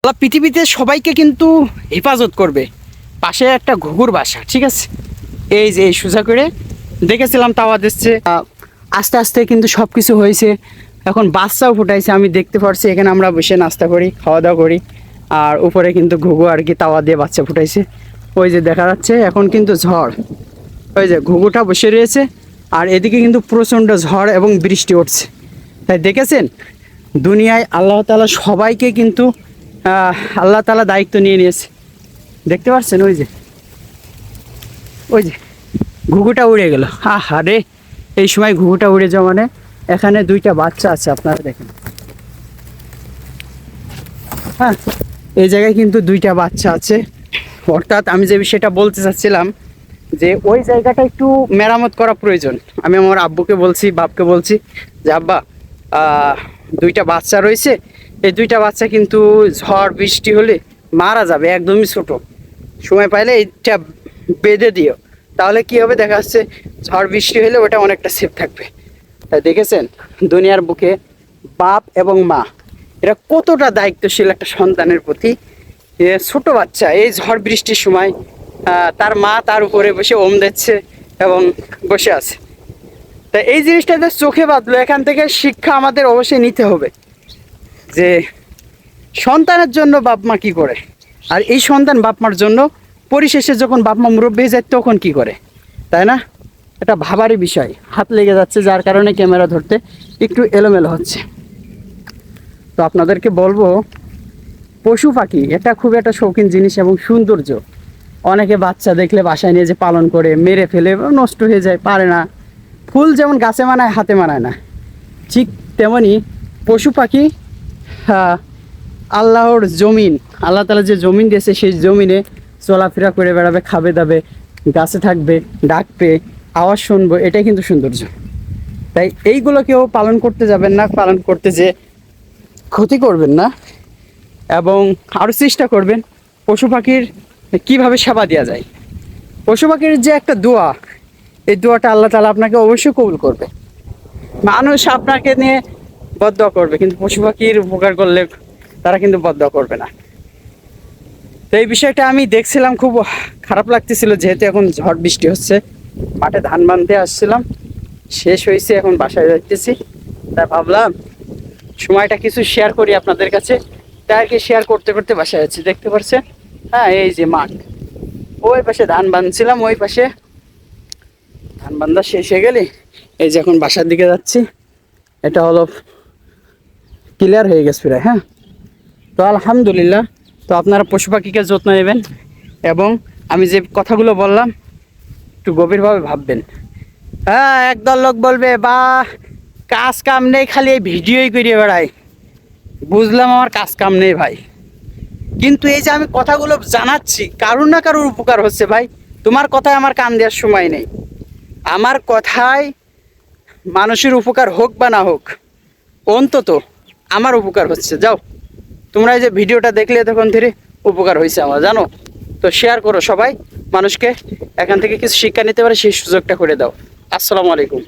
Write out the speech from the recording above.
আল্লাহ পৃথিবীতে সবাইকে কিন্তু হেফাজত করবে। পাশে একটা ঘুঘুর বাসা, ঠিক আছে, এই যে এই সোজা করে দেখেছিলাম তাওয়া দিচ্ছে। আস্তে আস্তে কিন্তু সব কিছু হয়েছে, এখন বাচ্চাও ফুটাইছে। আমি দেখতে পারছি এখানে আমরা বসে নাস্তা করি, খাওয়া দাওয়া করি, আর উপরে কিন্তু ঘুঘু আর কি তাওয়া দিয়ে বাচ্চা ফুটাইছে। ওই যে দেখা যাচ্ছে এখন কিন্তু ঝড়, ওই যে ঘুঘুটা বসে রয়েছে, আর এদিকে কিন্তু প্রচণ্ড ঝড় এবং বৃষ্টি উঠছে। তাই দেখেছেন, দুনিয়ায় আল্লাহ তাআলা সবাইকে কিন্তু আল্লাহ তাআলা দায়িত্ব নিয়ে নিয়েছে। দেখতে পাচ্ছেন ওই যে ঘুঘুটা উড়ে গেল। রে, এই সময় ঘুঘুটা উড়ে যাওয়া মানে এখানে দুইটা বাচ্চা আছে, আপনারা দেখেন। হ্যাঁ, এই জায়গায় কিন্তু দুইটা বাচ্চা আছে। অর্থাৎ আমি যে বিষয়টা বলতে চাচ্ছিলাম যে ওই জায়গাটা একটু মেরামত করা প্রয়োজন। আমি আমার আব্বুকে বলছি, বাপকে বলছি যে আব্বা, দুইটা বাচ্চা রয়েছে, এই দুইটা বাচ্চা কিন্তু ঝড় বৃষ্টি হলে মারা যাবে, একদমই ছোট। সময় পাইলে এইটা বেঁধে দিও, তাহলে কি হবে দেখা যাচ্ছে ঝড় বৃষ্টি হলে ওটা অনেকটা সেফ থাকবে। তাই দেখেছেন দুনিয়ার বুকে বাপ এবং মা এরা কতটা দায়িত্বশীল একটা সন্তানের প্রতি। ছোট বাচ্চা এই ঝড় বৃষ্টির সময় তার মা তার উপরে বসে ওম দিচ্ছে এবং বসে আছে। তা এই জিনিসটাতে চোখে বাঁধলো, এখান থেকে শিক্ষা আমাদের অবশ্যই নিতে হবে যে সন্তানের জন্য বাপ মা কী করে, আর এই সন্তান বাপ মার জন্য পরিশেষে যখন বাপ মা মুরব্বী হয়ে যায় তখন কী করে, তাই না? এটা ভাবারই বিষয়। হাত লেগে যাচ্ছে যার কারণে ক্যামেরা ধরতে একটু এলোমেলো হচ্ছে। তো আপনাদেরকে বলবো, পশু পাখি এটা খুব একটা শৌখিন জিনিস এবং সৌন্দর্য। অনেকে বাচ্চা দেখলে বাসায় নিয়ে যে পালন করে, মেরে ফেলে, নষ্ট হয়ে যায়, পারে না। ফুল যেমন গাছে মানায় হাতে মানায় না, ঠিক তেমনি পশু পাখি আল্লাহর জমিন, আল্লাহ তাআলা যে জমিন দিয়েছে সেই জমিনে চলাফেরা করে বেড়াবে, খাবে দাবে, গাছে থাকবে, ডাকবে, আওয়াজ শুনবো, এটাই কিন্তু সৌন্দর্য। তাই এইগুলোকেও পালন করতে যাবেন না, পালন করতে যে ক্ষতি করবেন না, এবং আরও চেষ্টা করবেন পশু পাখির কীভাবে সেবা দেওয়া যায়। পশু পাখির যে একটা দোয়া, এই দোয়াটা আল্লাহ তাআলা আপনাকে অবশ্যই কবুল করবে। মানুষ আপনাকে নিয়ে বদদোয়া করবে, কিন্তু পশু পাখির উপকার করলে তারা কিন্তু বদদোয়া করবে না। তো এই বিষয়টা আমি দেখছিলাম, খুব খারাপ লাগতেছিল, যেহেতু এখন ঝড় বৃষ্টি হচ্ছে। মাঠে ধান বানতে আসছিলাম, শেষ হয়েছে, এখন বাসায় যাইতেছি। তাই ভাবলাম সময়টা কিছু শেয়ার করি আপনাদের কাছে। তাই আর কি শেয়ার করতে করতে বাসায় যাচ্ছি। দেখতে পাচ্ছেন, হ্যাঁ, এই যে মাঠ, ওই পাশে ধান বানছিলাম, ওই পাশে ধান বান্ধা শেষ হয়ে গেলে এই যে এখন বাসার দিকে যাচ্ছি। এটা হলো ক্লিয়ার হয়ে গেছে প্রায়। হ্যাঁ, তো আলহামদুলিল্লাহ। তো আপনারা পশু পাখিকে যত্ন নেবেন, এবং আমি যে কথাগুলো বললাম একটু গভীরভাবে ভাববেন। হ্যাঁ, একদল লোক বলবে বা কাজ কাম নেই, খালি এই ভিডিওই করে বেড়ায়। বুঝলাম আমার কাজ কাম নেই ভাই, কিন্তু এই যে আমি কথাগুলো জানাচ্ছি কারুর না কারুর উপকার হচ্ছে ভাই। তোমার কথায় আমার কান দেওয়ার সময় নেই, আমার কথায় মানুষের উপকার হোক বা না হোক, অন্তত আমার উপকার হচ্ছে। যাও, তোমরা এই যে ভিডিওটা দেখলে তখন ধীরে উপকার হয়েছে আমার, জানো তো। শেয়ার করো সবাই, মানুষকে এখান থেকে কিছু শিক্ষা নিতে পারে সেই সুযোগটা করে দাও। আসসালামু আলাইকুম।